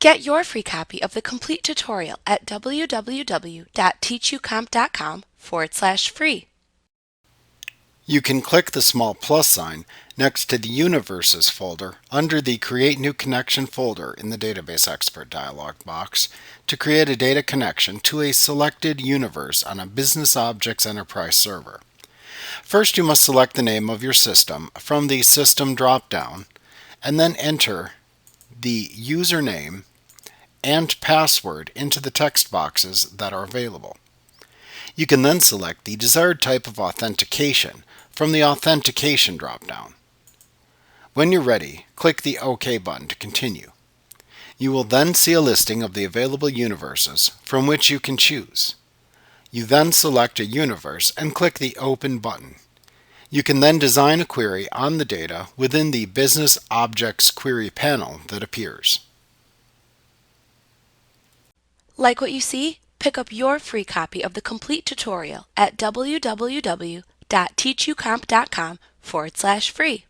Get your free copy of the complete tutorial at www.teachucomp.com/free. You can click the small plus sign next to the Universes folder under the Create New Connection folder in the Database Expert dialog box to create a data connection to a selected universe on a Business Objects Enterprise server. First, you must select the name of your system from the System drop-down and then enter the username and password into the text boxes that are available. You can then select the desired type of authentication from the Authentication drop-down. When you're ready, click the OK button to continue. You will then see a listing of the available universes from which you can choose. You then select a universe and click the Open button. You can then design a query on the data within the Business Objects Query panel that appears. Like what you see? Pick up your free copy of the complete tutorial at www.teachucomp.com/free.